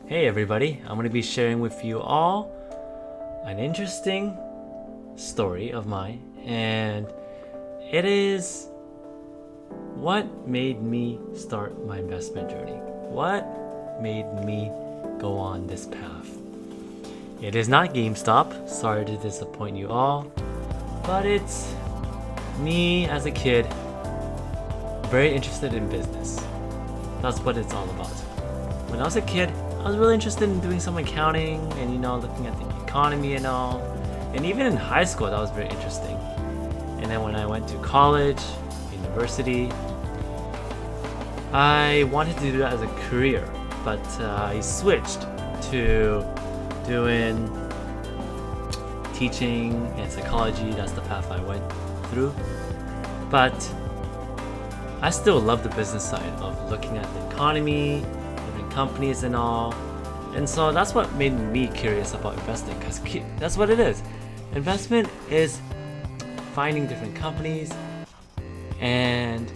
Hey everybody, I'm going to be sharing with you all an interesting story of mine, and it is what made me start my investment journey. What made me go on this path? It is not GameStop, sorry to disappoint you all, but it's me as a kid, very interested in business. That's what it's all about. When I was a kid, I was really interested in doing some accounting and looking at the economy and all. And even in high school, that was very interesting. And then when I went to college, university, I wanted to do that as a career, but I switched to doing teaching and psychology. That's the path I went through. But I still love the business side of looking at the economy, different companies and all. And so that's what made me curious about investing, because that's what it is. Investment is finding different companies and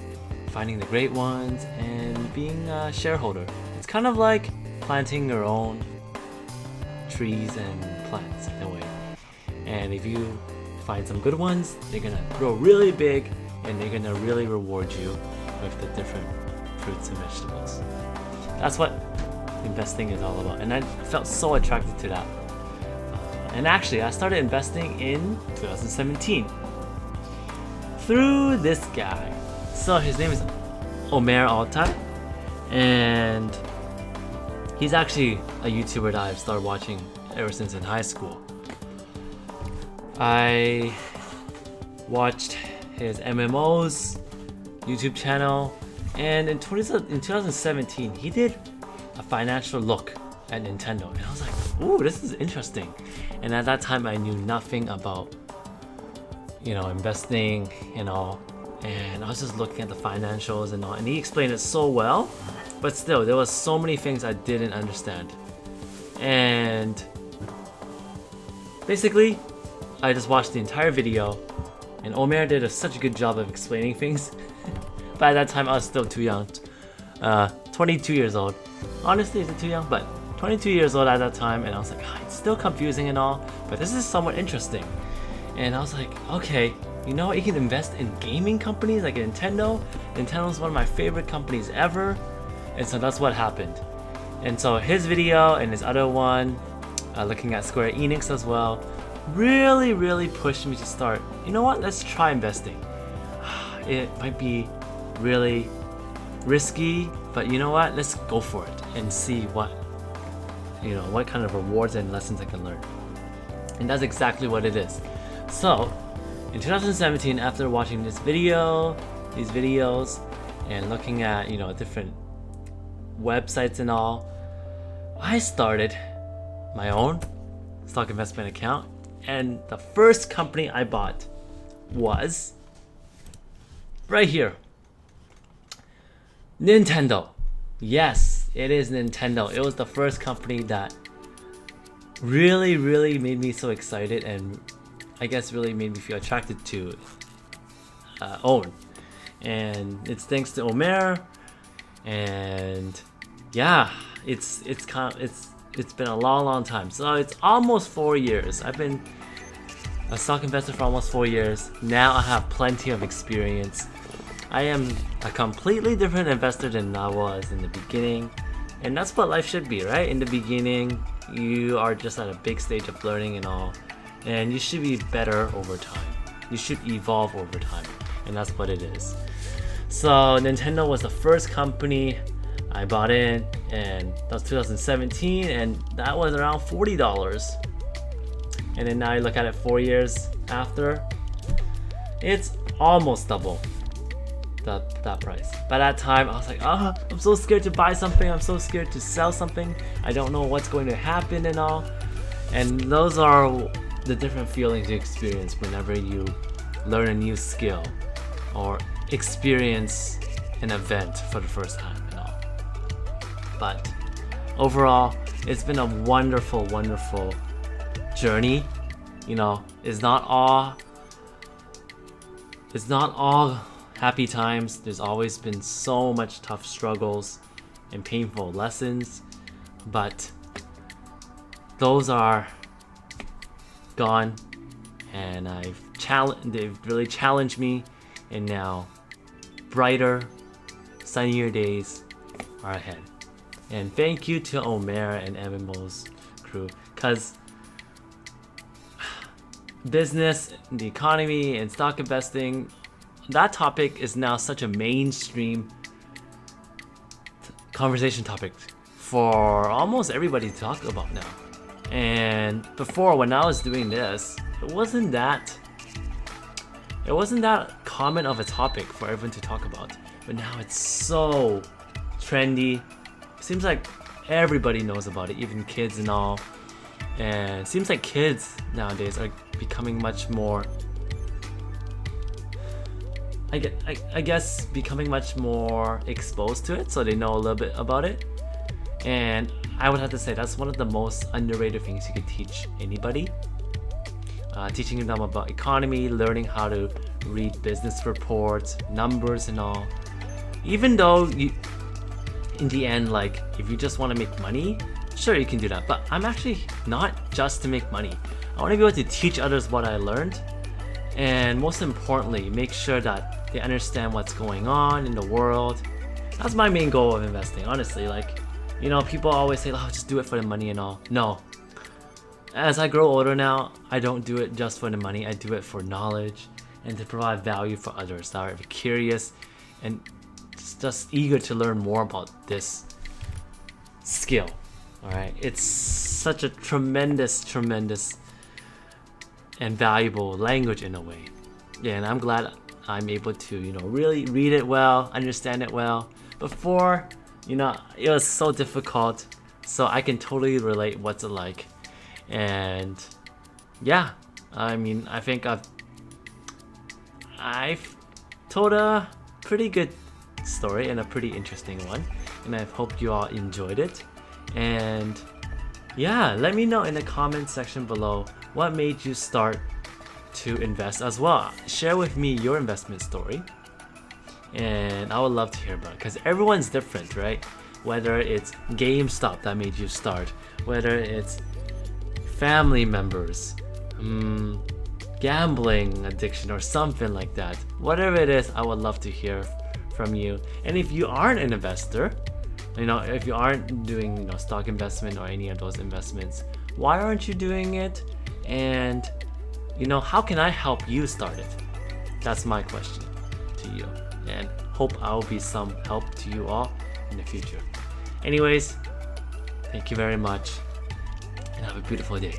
finding the great ones and being a shareholder. It's kind of like planting your own trees and plants in a way. And if you find some good ones, they're gonna grow really big and they're gonna really reward you with the different fruits and vegetables. That's what investing is all about, and I felt so attracted to that. And actually, I started investing in 2017 through this guy. So his name is Omer Altan, and he's actually a YouTuber that I've started watching ever since in high school. I watched his MMOs YouTube channel, and in 2017 he did a financial look at Nintendo, and I was like, ooh, this is interesting. And at that time I knew nothing about investing and all, and I was just looking at the financials and all, and he explained it so well, but still there was so many things I didn't understand. And basically I just watched the entire video, and Omer did such a good job of explaining things. But at that time I was still too young, 22 years old. Honestly, is it too young? But 22 years old at that time, and I was like, it's still confusing and all, but this is somewhat interesting. And I was like, okay, you can invest in gaming companies like Nintendo. Nintendo is one of my favorite companies ever, and so that's what happened. And so his video and his other one, looking at Square Enix as well, really pushed me to start, let's try investing. It might be really risky, but let's go for it and see what kind of rewards and lessons I can learn. And that's exactly what it is. So in 2017, after watching these videos and looking at different websites and all, I started my own stock investment account. And the first company I bought was right here, Nintendo. Yes, it is Nintendo. It was the first company that really made me so excited, and I guess really made me feel attracted to own. And it's thanks to Omer. And yeah, it's been a long time. So it's almost 4 years. I've been a stock investor for almost 4 years. Now I have plenty of experience. I am a completely different investor than I was in the beginning. And that's what life should be, right? In the beginning, you are just at a big stage of learning and all. And you should be better over time. You should evolve over time. And that's what it is. So Nintendo was the first company I bought in, and that was 2017, and that was around $40. And then now you look at it 4 years after, it's almost double that price. By that time I was like, I'm so scared to buy something, I'm so scared to sell something, I don't know what's going to happen and all. And those are the different feelings you experience whenever you learn a new skill or experience an event for the first time and all. But overall, it's been a wonderful journey. It's not all happy times. There's always been so much tough struggles and painful lessons, but those are gone, and they've really challenged me, and now brighter, sunnier days are ahead. And thank you to Omer and MMO's crew, because business, the economy, and stock investing, that topic is now such a mainstream conversation topic for almost everybody to talk about now. And before, when I was doing this, it wasn't that common of a topic for everyone to talk about. But now it's so trendy. It seems like everybody knows about it, even kids and all. And it seems like kids nowadays are becoming much more, I guess, becoming much more exposed to it, so they know a little bit about it. And I would have to say that's one of the most underrated things you could teach anybody. Teaching them about economy, learning how to read business reports, numbers and all. Even though in the end, like, if you just want to make money, sure, you can do that. But I'm actually not just to make money. I want to be able to teach others what I learned, and most importantly, make sure that they understand what's going on in the world. That's my main goal of investing, honestly. Like, you know, people always say, oh, just do it for the money and all. No. As I grow older now, I don't do it just for the money. I do it for knowledge and to provide value for others that are curious and just eager to learn more about this skill. Alright, it's such a tremendous and valuable language in a way. Yeah, and I'm glad I'm able to, you know, really read it well, understand it well. Before, you know, it was so difficult, so I can totally relate what's it like. And yeah, I mean, I think I've told a pretty good story and a pretty interesting one, and I hope you all enjoyed it. And yeah, let me know in the comment section below what made you start to invest as well. Share with me your investment story, and I would love to hear about it, because everyone's different, right? Whether it's GameStop that made you start, whether it's family members, gambling addiction or something like that. Whatever it is, I would love to hear from you. And if you aren't an investor, you know, if you aren't doing, you know, stock investment or any of those investments, why aren't you doing it? And, you know, how can I help you start it? That's my question to you, and hope I'll be some help to you all in the future. Anyways, thank you very much, and have a beautiful day.